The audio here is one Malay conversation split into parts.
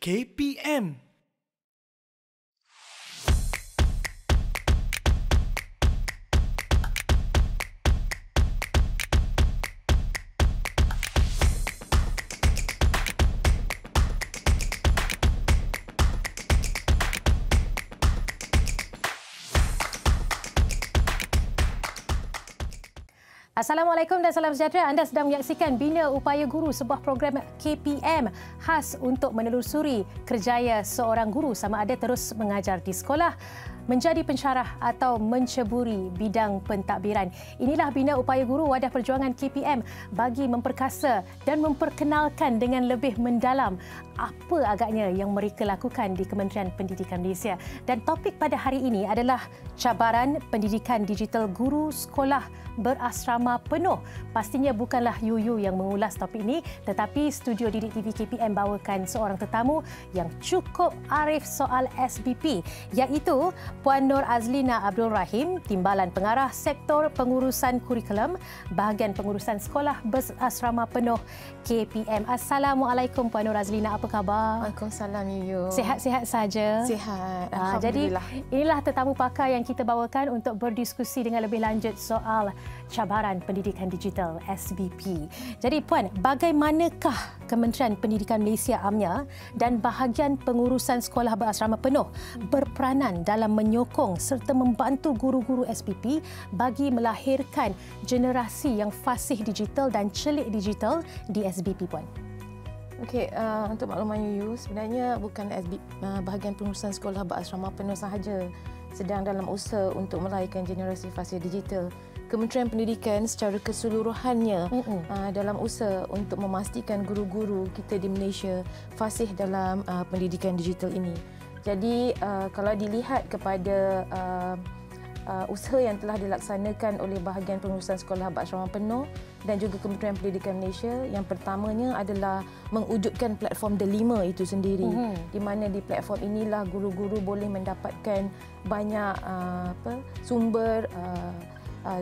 KPM. Assalamualaikum dan salam sejahtera. Anda sedang menyaksikan Bina Upaya Guru, sebuah program KPM khas untuk menelusuri kerjaya seorang guru sama ada terus mengajar di sekolah, menjadi pensyarah atau menceburi bidang pentadbiran. Inilah Bina Upaya Guru, wadah perjuangan KPM bagi memperkasa dan memperkenalkan dengan lebih mendalam apa agaknya yang mereka lakukan di Kementerian Pendidikan Malaysia. Dan topik pada hari ini adalah cabaran pendidikan digital guru sekolah berasrama penuh. Pastinya bukanlah Yuyu yang mengulas topik ini, tetapi studio Didik TV KPM bawakan seorang tetamu yang cukup arif soal SBP, iaitu Puan Nur Azlina Abdul Rahim, Timbalan Pengarah Sektor Pengurusan Kurikulum, Bahagian Pengurusan Sekolah Berasrama Penuh KPM. Assalamualaikum Puan Nur Azlina, apa khabar? Waalaikumsalam Yuyu. Sihat-sihat saja? Sihat, Alhamdulillah. Jadi inilah tetamu pakar yang kita bawakan untuk berdiskusi dengan lebih lanjut soal cabaran pendidikan digital SBP. Jadi Puan, bagaimanakah Kementerian Pendidikan Malaysia UMNO dan bahagian pengurusan sekolah berasrama penuh berperanan dalam menyokong serta membantu guru-guru SBP bagi melahirkan generasi yang fasih digital dan celik digital di SBP, Puan? Okey, untuk makluman Yuyu, sebenarnya bukan bahagian pengurusan sekolah berasrama penuh sahaja sedang dalam usaha untuk melahirkan generasi fasih digital. Kementerian Pendidikan secara keseluruhannya dalam usaha untuk memastikan guru-guru kita di Malaysia fasih dalam pendidikan digital ini. Jadi kalau dilihat kepada usaha yang telah dilaksanakan oleh bahagian pengurusan sekolah berasrama penuh dan juga Kementerian Pendidikan Malaysia, yang pertamanya adalah mewujudkan platform Delima itu sendiri, di mana di platform inilah guru-guru boleh mendapatkan banyak sumber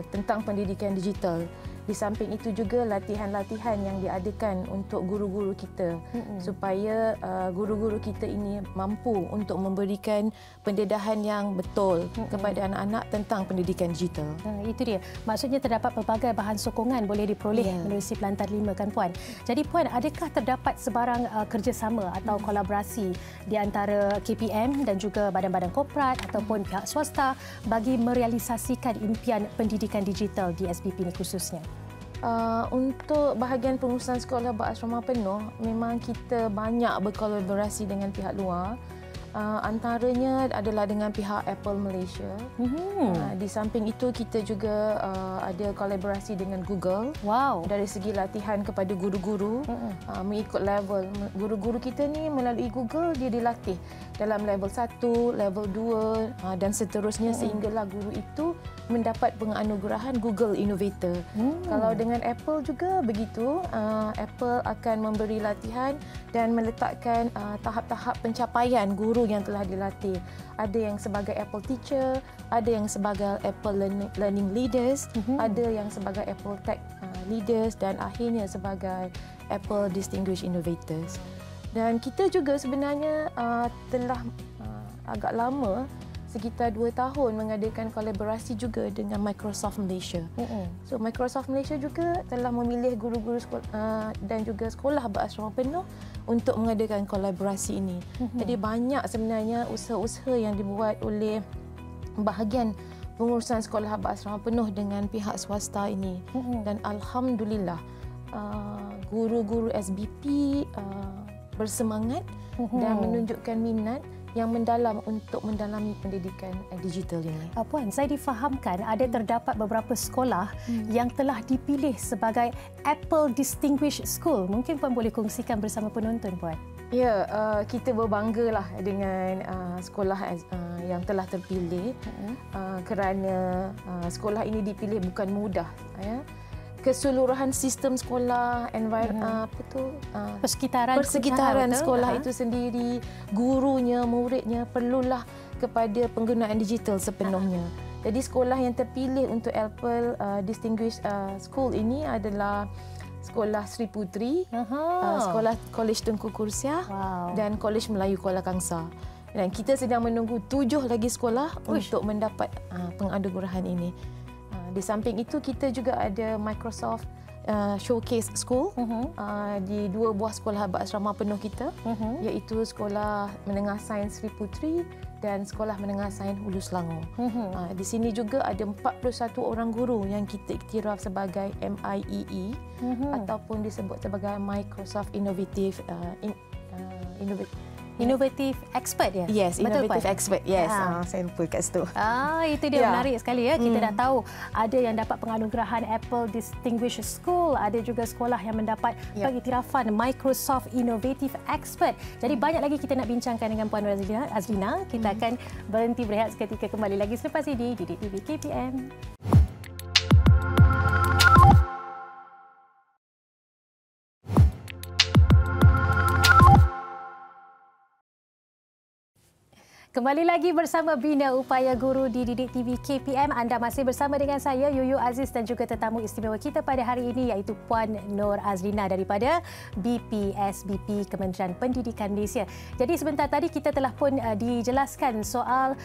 tentang pendidikan digital. Di samping itu juga latihan-latihan yang diadakan untuk guru-guru kita supaya guru-guru kita ini mampu untuk memberikan pendedahan yang betul kepada anak-anak tentang pendidikan digital. Itu dia. Maksudnya terdapat pelbagai bahan sokongan boleh diperoleh menerusi Pelantar 5, kan Puan? Jadi Puan, adakah terdapat sebarang kerjasama atau kolaborasi di antara KPM dan juga badan-badan korporat ataupun pihak swasta bagi merealisasikan impian pendidikan digital di SBP ini khususnya? Untuk bahagian pengurusan sekolah berasrama penuh, memang kita banyak berkolaborasi dengan pihak luar. Antaranya adalah dengan pihak Apple Malaysia. Di samping itu kita juga ada kolaborasi dengan Google. Wow. Dari segi latihan kepada guru-guru, mengikut level. Guru-guru kita ni melalui Google dia dilatih dalam level 1, level 2 dan seterusnya sehinggalah guru itu mendapat penganugerahan Google Innovator. Kalau dengan Apple juga begitu, Apple akan memberi latihan dan meletakkan tahap-tahap pencapaian guru yang telah dilatih. Ada yang sebagai Apple Teacher, ada yang sebagai Apple Learning Leaders, ada yang sebagai Apple Tech Leaders dan akhirnya sebagai Apple Distinguished Innovators. Dan kita juga sebenarnya telah agak lama, sekitar 2 tahun mengadakan kolaborasi juga dengan Microsoft Malaysia. So Microsoft Malaysia juga telah memilih guru-guru dan juga sekolah berasrama penuh untuk mengadakan kolaborasi ini. Jadi banyak sebenarnya usaha-usaha yang dibuat oleh bahagian pengurusan sekolah berasrama penuh dengan pihak swasta ini. Dan alhamdulillah guru-guru SBP bersemangat dan menunjukkan minat yang mendalam untuk mendalami pendidikan digital ini. Puan, saya difahamkan ada terdapat beberapa sekolah yang telah dipilih sebagai Apple Distinguished School. Mungkin Puan boleh kongsikan bersama penonton, Puan? Ya, kita berbanggalah dengan sekolah yang telah terpilih kerana sekolah ini dipilih bukan mudah. Keseluruhan sistem sekolah, persekitaran sekolah itu sendiri, gurunya, muridnya perlulah kepada penggunaan digital sepenuhnya. Jadi sekolah yang terpilih untuk Apple Distinguished School ini adalah Sekolah Sri Putri, Sekolah Kolej Tunku Kursiah dan Kolej Melayu Kuala Kangsar. Dan kita sedang menunggu 7 lagi sekolah untuk mendapat penganugeraan ini. Di samping itu kita juga ada Microsoft Showcase School di 2 buah sekolah berasrama penuh kita, iaitu Sekolah Menengah Sains Sri Putri dan Sekolah Menengah Sains Hulu Selangor. Di sini juga ada 41 orang guru yang kita iktiraf sebagai MIEE ataupun disebut sebagai Microsoft Innovative Expert ya? Yes, Innovative Expert. Yes, saya lupa kat situ. Itu dia menarik sekali ya. Kita dah tahu ada yang dapat penganugerahan Apple Distinguished School, ada juga sekolah yang mendapat pengiktirafan Microsoft Innovative Expert. Jadi banyak lagi kita nak bincangkan dengan Puan Azlina. Kita akan berhenti berehat seketika, kembali lagi selepas ini di Didik TV KPM. Kembali lagi bersama Bina Upaya Guru di Didik TV KPM. Anda masih bersama dengan saya, Yuyu Aziz, dan juga tetamu istimewa kita pada hari ini iaitu Puan Nur Azlina daripada BPSBP Kementerian Pendidikan Malaysia. Jadi sebentar tadi kita telah pun dijelaskan soal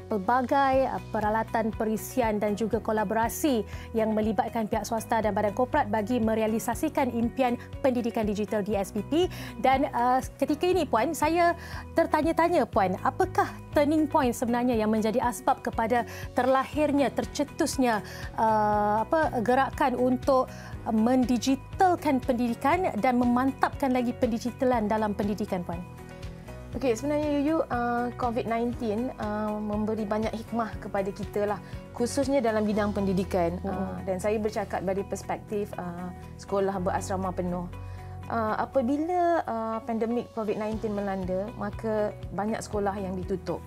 pelbagai peralatan perisian dan juga kolaborasi yang melibatkan pihak swasta dan badan korporat bagi merealisasikan impian pendidikan digital di SBP. Dan ketika ini Puan, saya tertanya-tanya Puan, apakah turning point sebenarnya yang menjadi asbab kepada terlahirnya, tercetusnya gerakan untuk mendigitalkan pendidikan dan memantapkan lagi pendigitalan dalam pendidikan, Puan? Okey, sebenarnya Yuyu, COVID-19 memberi banyak hikmah kepada kita lah, khususnya dalam bidang pendidikan. Dan saya bercakap dari perspektif sekolah berasrama penuh. Apabila pandemik COVID-19 melanda, maka banyak sekolah yang ditutup.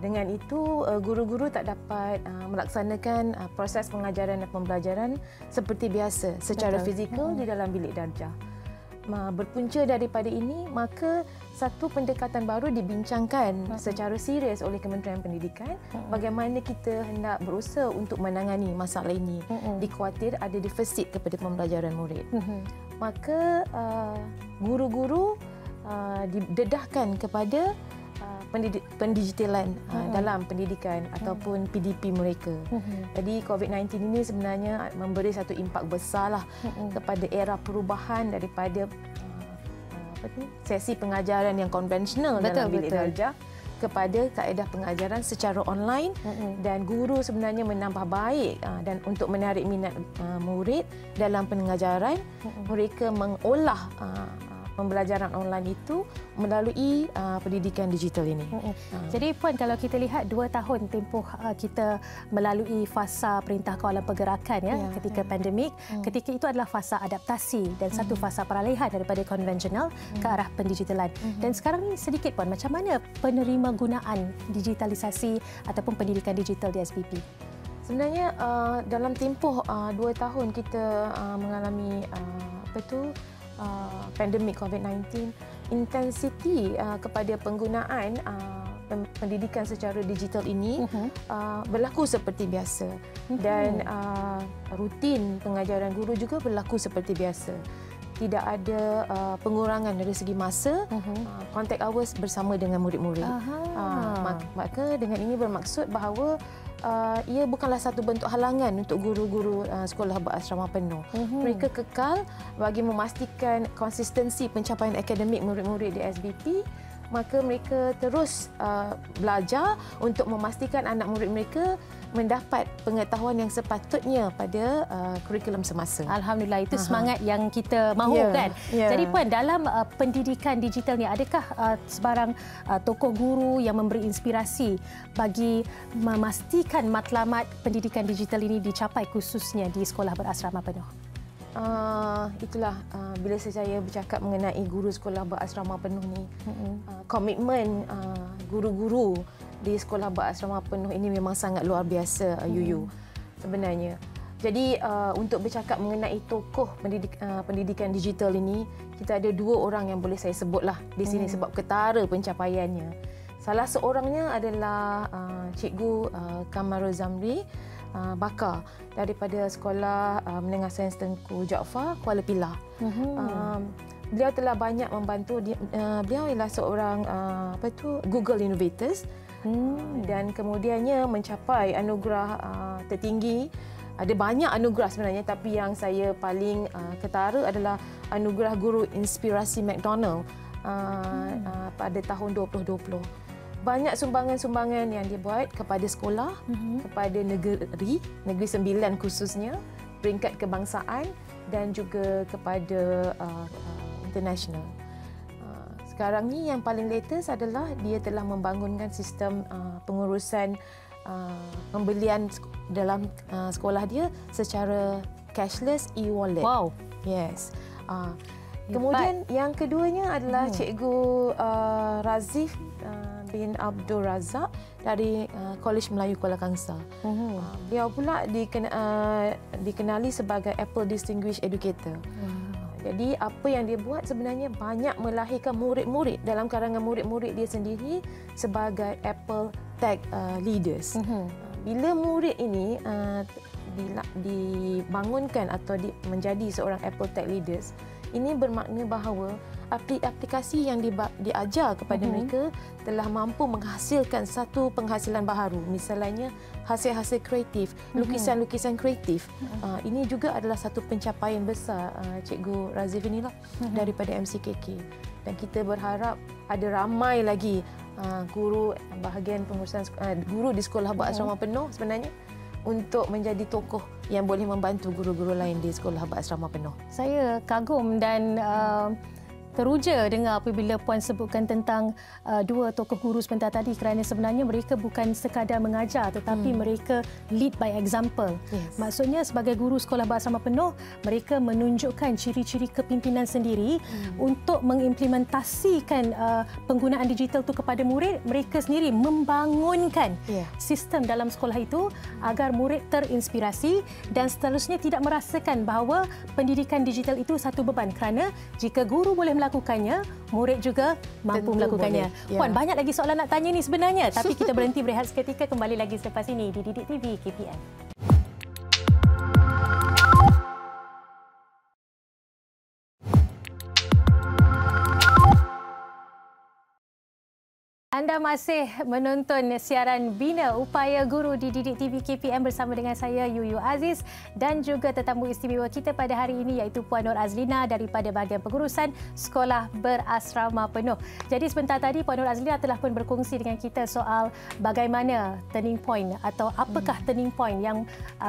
Dengan itu, guru-guru tak dapat melaksanakan proses pengajaran dan pembelajaran seperti biasa secara fizikal di dalam bilik darjah. Berpunca daripada ini, maka satu pendekatan baru dibincangkan secara serius oleh Kementerian Pendidikan bagaimana kita hendak berusaha untuk menangani masalah ini. Dikhawatir ada defisit kepada pembelajaran murid. Maka guru-guru didedahkan kepada pendigitalan dalam pendidikan ataupun PDP mereka. Jadi COVID-19 ini sebenarnya memberi satu impak besarlah kepada era perubahan daripada sesi pengajaran yang konvensional dalam bilik darjah kepada kaedah pengajaran secara online, dan guru sebenarnya menambah baik dan untuk menarik minat murid dalam pengajaran, mereka mengolah pembelajaran online itu melalui pendidikan digital ini. Jadi Puan, kalau kita lihat 2 tahun tempoh kita melalui fasa Perintah Kawalan Pergerakan ketika pandemik, ketika itu adalah fasa adaptasi dan satu fasa peralihan daripada konvensional ke arah pendigitalan. Dan sekarang ni sedikit Puan, macam mana penerima gunaan digitalisasi ataupun pendidikan digital di SBP? Sebenarnya dalam tempoh 2 tahun kita mengalami pandemik COVID-19, intensiti kepada penggunaan pendidikan secara digital ini berlaku seperti biasa, dan rutin pengajaran guru juga berlaku seperti biasa. Tidak ada pengurangan dari segi masa, contact hours bersama dengan murid-murid. Maka dengan ini bermaksud bahawa ia bukanlah satu bentuk halangan untuk guru-guru sekolah berasrama penuh. Mereka kekal bagi memastikan konsistensi pencapaian akademik murid-murid di SBP. Maka mereka terus belajar untuk memastikan anak murid mereka mendapat pengetahuan yang sepatutnya pada kurikulum semasa. Alhamdulillah, itu semangat yang kita mahu kan. Jadi Puan, dalam pendidikan digital ni, adakah sebarang tokoh guru yang memberi inspirasi bagi memastikan matlamat pendidikan digital ini dicapai khususnya di sekolah berasrama penuh? Itulah bila saya bercakap mengenai guru sekolah berasrama penuh ni, komitmen guru-guru di sekolah berasrama penuh ini memang sangat luar biasa, Yuyu, sebenarnya. Jadi untuk bercakap mengenai tokoh pendidikan digital ini, kita ada 2 orang yang boleh saya sebutlah di sini sebab ketara pencapaiannya. Salah seorangnya adalah Cikgu Kamarul Zamri, bakar daripada Sekolah Menengah Sains Tengku Jaafar, Kuala Pilah. Beliau telah banyak membantu. Beliau ialah seorang Google Innovators dan kemudiannya mencapai anugerah tertinggi. Ada banyak anugerah sebenarnya, tapi yang saya paling ketara adalah anugerah Guru Inspirasi McDonald pada tahun 2020. Banyak sumbangan-sumbangan yang dia buat kepada sekolah, kepada Negeri 9 khususnya, peringkat kebangsaan dan juga kepada international. Sekarang ni yang paling latest adalah dia telah membangunkan sistem pengurusan pembelian dalam sekolah dia secara cashless e-wallet. Wow. Yes. Kemudian yang keduanya adalah Cikgu Razif bin Abdul Razak dari Kolej Melayu Kuala Kangsar. Beliau pula dikenali sebagai Apple Distinguished Educator. Jadi apa yang dia buat sebenarnya banyak melahirkan murid-murid dalam kalangan murid-murid dia sendiri sebagai Apple Tech Leaders. Bila murid ini dibangunkan atau menjadi seorang Apple Tech Leaders, ini bermakna bahawa aplikasi yang diajar kepada mereka telah mampu menghasilkan satu penghasilan baharu. Misalnya hasil-hasil kreatif, lukisan-lukisan kreatif. Ini juga adalah satu pencapaian besar Cikgu Razif inilah daripada MCKK. Dan kita berharap ada ramai lagi guru bahagian pengurusan guru di sekolah berasrama penuh sebenarnya untuk menjadi tokoh yang boleh membantu guru-guru lain di sekolah berasrama penuh. Saya kagum dan teruja dengar apabila Puan sebutkan tentang dua tokoh guru sebentar tadi, kerana sebenarnya mereka bukan sekadar mengajar tetapi mereka lead by example. Yes. Maksudnya sebagai guru sekolah berasrama penuh, mereka menunjukkan ciri-ciri kepimpinan sendiri untuk mengimplementasikan penggunaan digital itu kepada murid. Mereka sendiri membangunkan sistem dalam sekolah itu agar murid terinspirasi dan seterusnya tidak merasakan bahawa pendidikan digital itu satu beban, kerana jika guru boleh melakukannya, murid juga mampu melakukannya. Puan, banyak lagi soalan nak tanya ni sebenarnya, tapi kita berhenti berehat seketika, kembali lagi selepas ini di Didik TV KPM. Anda masih menonton siaran Bina Upaya Guru di Didik TV KPM bersama dengan saya Yuyu Aziz dan juga tetamu istimewa kita pada hari ini iaitu Puan Nur Azlina daripada bahagian pengurusan Sekolah Berasrama Penuh. Jadi sebentar tadi Puan Nur Azlina telah pun berkongsi dengan kita soal bagaimana turning point atau apakah turning point yang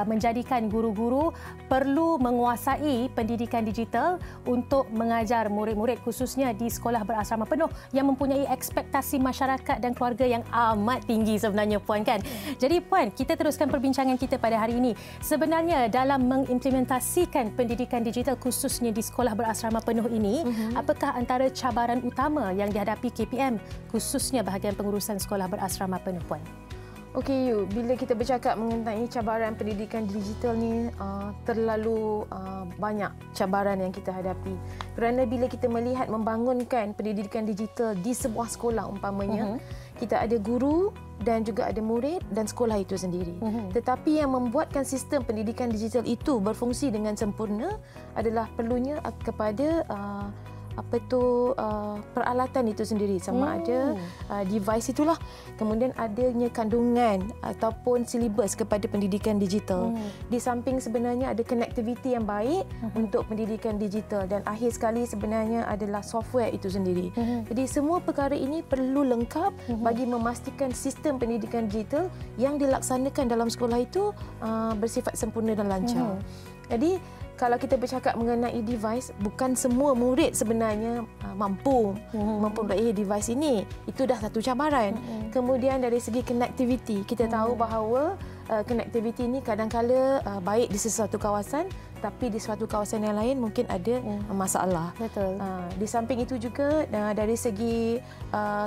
menjadikan guru-guru perlu menguasai pendidikan digital untuk mengajar murid-murid khususnya di Sekolah Berasrama Penuh yang mempunyai ekspektasi masyarakat dan keluarga yang amat tinggi sebenarnya, Puan, kan? Jadi Puan, kita teruskan perbincangan kita pada hari ini. Sebenarnya dalam mengimplementasikan pendidikan digital khususnya di Sekolah Berasrama Penuh ini, apakah antara cabaran utama yang dihadapi KPM khususnya bahagian pengurusan Sekolah Berasrama Penuh, Puan? Okey, Yu, bila kita bercakap mengenai cabaran pendidikan digital ni, terlalu banyak cabaran yang kita hadapi. Kerana bila kita melihat membangunkan pendidikan digital di sebuah sekolah umpamanya, kita ada guru dan juga ada murid dan sekolah itu sendiri. Tetapi yang membuatkan sistem pendidikan digital itu berfungsi dengan sempurna adalah perlunya kepada peralatan itu sendiri, sama ada device itulah, kemudian adanya kandungan ataupun silibus kepada pendidikan digital. Di samping sebenarnya ada connectivity yang baik untuk pendidikan digital, dan akhir sekali sebenarnya adalah software itu sendiri. Jadi semua perkara ini perlu lengkap bagi memastikan sistem pendidikan digital yang dilaksanakan dalam sekolah itu bersifat sempurna dan lancar. Jadi kalau kita bercakap mengenai device, bukan semua murid sebenarnya mampu memperoleh device ini. Itu dah satu cabaran. Kemudian dari segi connectivity, kita tahu bahawa connectivity ini kadang-kala baik di sesuatu kawasan, tapi di suatu kawasan yang lain mungkin ada masalah. Betul. Di samping itu juga dari segi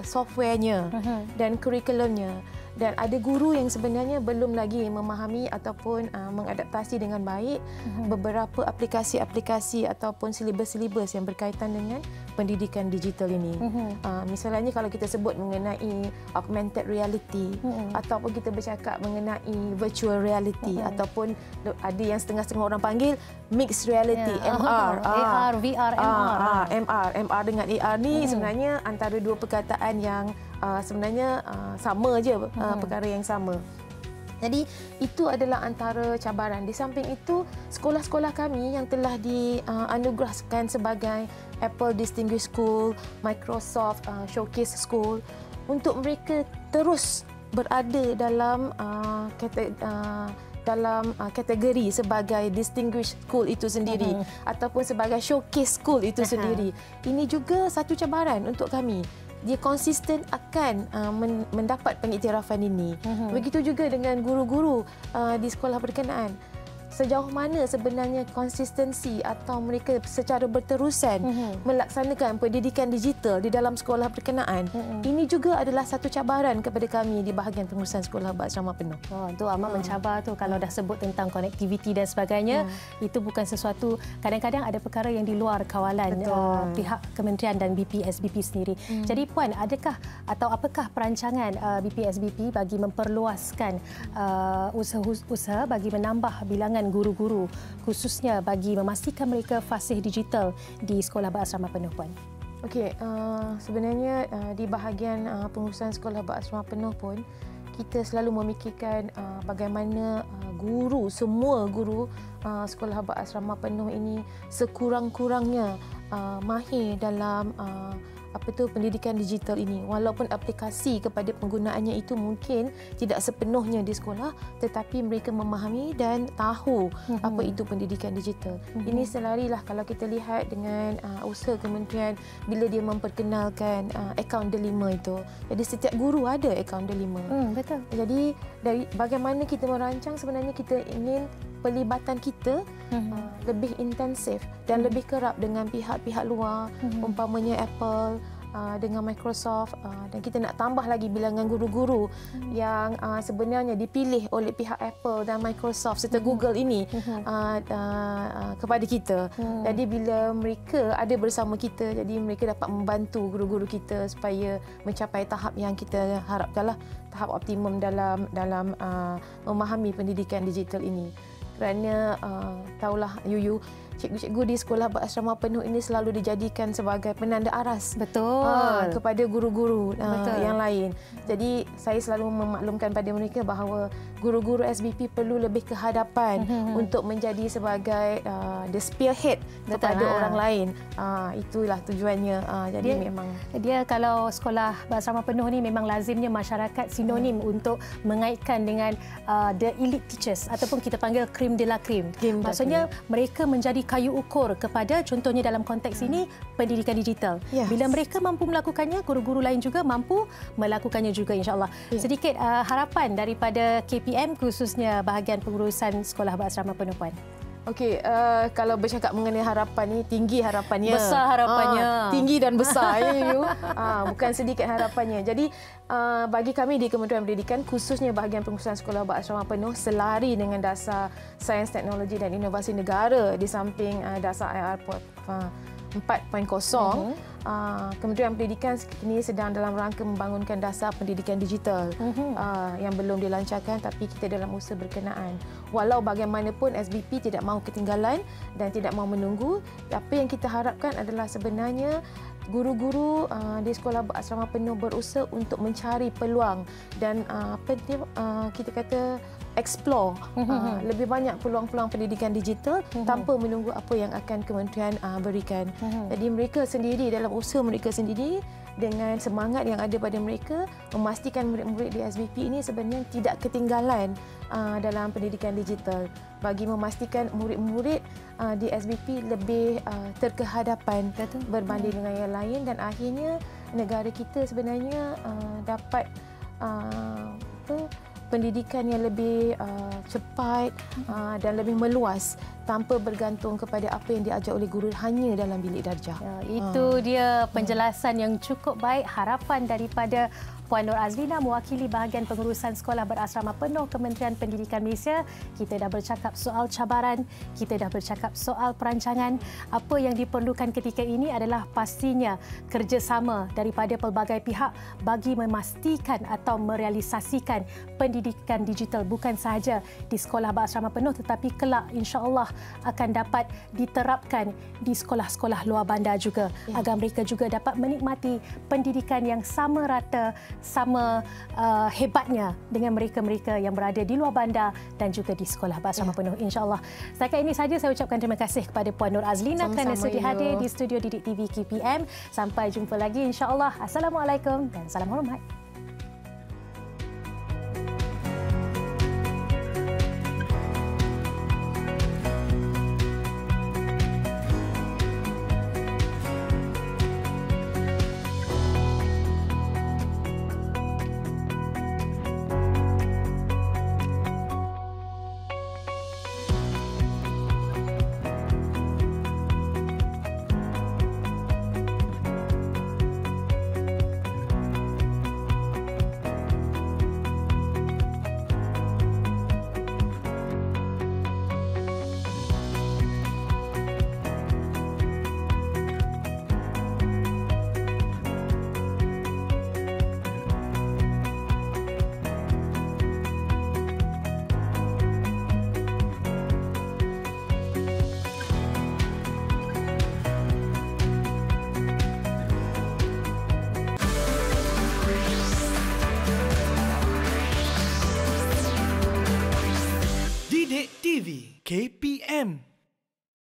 softwarenya dan kurikulumnya. Dan ada guru yang sebenarnya belum lagi memahami ataupun mengadaptasi dengan baik beberapa aplikasi-aplikasi ataupun silibus-silibus yang berkaitan dengan pendidikan digital ini. Misalnya kalau kita sebut mengenai augmented reality, ataupun kita bercakap mengenai virtual reality, ataupun ada yang setengah-setengah orang panggil mixed reality, MR. AR, VR, MR. MR dengan AR ni sebenarnya antara dua perkataan yang sebenarnya sama je, perkara yang sama. Jadi itu adalah antara cabaran. Di samping itu, sekolah-sekolah kami yang telah dianugerahkan sebagai Apple Distinguished School, Microsoft Showcase School, untuk mereka terus berada dalam kategori sebagai Distinguished School itu sendiri, ataupun sebagai Showcase School itu sendiri. Ini juga satu cabaran untuk kami. Dia konsisten akan mendapat pengiktirafan ini. Begitu juga dengan guru-guru di sekolah berkenaan. Sejauh mana sebenarnya konsistensi atau mereka secara berterusan melaksanakan pendidikan digital di dalam sekolah berkenaan. Ini juga adalah satu cabaran kepada kami di bahagian pengurusan sekolah berasrama penuh. Itu amat mencabar tu kalau dah sebut tentang konektiviti dan sebagainya. Itu bukan sesuatu, kadang-kadang ada perkara yang di luar kawalan pihak kementerian dan BPSBP sendiri. Jadi Puan, adakah atau apakah perancangan BPSBP bagi memperluaskan usaha-usaha bagi menambah bilangan guru-guru, khususnya bagi memastikan mereka fasih digital di sekolah berasrama penuh, Puan? Okey, sebenarnya di bahagian pengurusan sekolah berasrama penuh pun, kita selalu memikirkan bagaimana guru, semua guru sekolah berasrama penuh ini sekurang-kurangnya mahir dalam pendidikan digital ini. Walaupun aplikasi kepada penggunaannya itu mungkin tidak sepenuhnya di sekolah, tetapi mereka memahami dan tahu apa itu pendidikan digital. Ini selarilah kalau kita lihat dengan usaha kementerian bila dia memperkenalkan akaun delima itu. Jadi setiap guru ada akaun delima. Betul. Jadi dari bagaimana kita merancang, sebenarnya kita ingin pelibatan kita lebih intensif dan lebih kerap dengan pihak-pihak luar, umpamanya Apple dengan Microsoft, dan kita nak tambah lagi bilangan guru-guru yang sebenarnya dipilih oleh pihak Apple dan Microsoft serta Google ini kepada kita. Jadi bila mereka ada bersama kita, jadi mereka dapat membantu guru-guru kita supaya mencapai tahap yang kita harapkanlah, tahap optimum dalam memahami pendidikan digital ini. Kerana tahulah Yuyu, cikgu-cikgu di sekolah berasrama penuh ini selalu dijadikan sebagai penanda aras. Betul. Kepada guru-guru yang lain. Jadi saya selalu memaklumkan pada mereka bahawa guru-guru SBP perlu lebih ke hadapan untuk menjadi sebagai the spearhead kepada orang lain. Itulah tujuannya. Jadi memang dia kalau sekolah berasrama penuh ni memang lazimnya masyarakat sinonim untuk mengaitkan dengan the elite teachers ataupun kita panggil cream de la cream. Maksudnya mereka menjadi kayu ukur kepada, contohnya dalam konteks ini, pendidikan digital. Bila mereka mampu melakukannya, guru-guru lain juga mampu melakukannya juga, insya-Allah. Sedikit harapan daripada KPM khususnya bahagian pengurusan sekolah berasrama penuh, Puan. Okey, kalau bercakap mengenai harapan ni, tinggi harapannya. Besar harapannya. Tinggi dan besar. Bukan sedikit harapannya. Jadi, bagi kami di Kementerian Pendidikan, khususnya bahagian pengurusan sekolah berasrama penuh, selari dengan dasar sains, teknologi dan inovasi negara di samping dasar IR 4.0, Kementerian Pendidikan kini sedang dalam rangka membangunkan dasar pendidikan digital yang belum dilancarkan, tapi kita dalam usaha berkenaan. Walau bagaimanapun SBP tidak mahu ketinggalan dan tidak mahu menunggu, apa yang kita harapkan adalah sebenarnya guru-guru di sekolah berasrama penuh berusaha untuk mencari peluang dan kita kata explore lebih banyak peluang-peluang pendidikan digital tanpa menunggu apa yang akan kementerian berikan. Jadi mereka sendiri dalam usaha mereka sendiri dengan semangat yang ada pada mereka memastikan murid-murid di SBP ini sebenarnya tidak ketinggalan dalam pendidikan digital, bagi memastikan murid-murid di SBP lebih terkehadapan berbanding dengan yang lain, dan akhirnya negara kita sebenarnya dapat pendidikan yang lebih cepat dan lebih meluas tanpa bergantung kepada apa yang diajar oleh guru hanya dalam bilik darjah. Itu dia penjelasan yang cukup baik. Harapan daripada Puan Nur Azlina mewakili bahagian pengurusan sekolah berasrama penuh Kementerian Pendidikan Malaysia. Kita dah bercakap soal cabaran, kita dah bercakap soal perancangan. Apa yang diperlukan ketika ini adalah pastinya kerjasama daripada pelbagai pihak bagi memastikan atau merealisasikan pendidikan digital bukan sahaja di sekolah berasrama penuh tetapi kelak insya-Allah akan dapat diterapkan di sekolah-sekolah luar bandar juga agar mereka juga dapat menikmati pendidikan yang sama rata, sama hebatnya dengan mereka-mereka yang berada di luar bandar dan juga di sekolah berasrama penuh insya-Allah. Setakat ini saja saya ucapkan terima kasih kepada Puan Nur Azlina kerana sudi hadir di studio Didik TV KPM. Sampai jumpa lagi insya-Allah. Assalamualaikum dan salam hormat. Didik TV KPM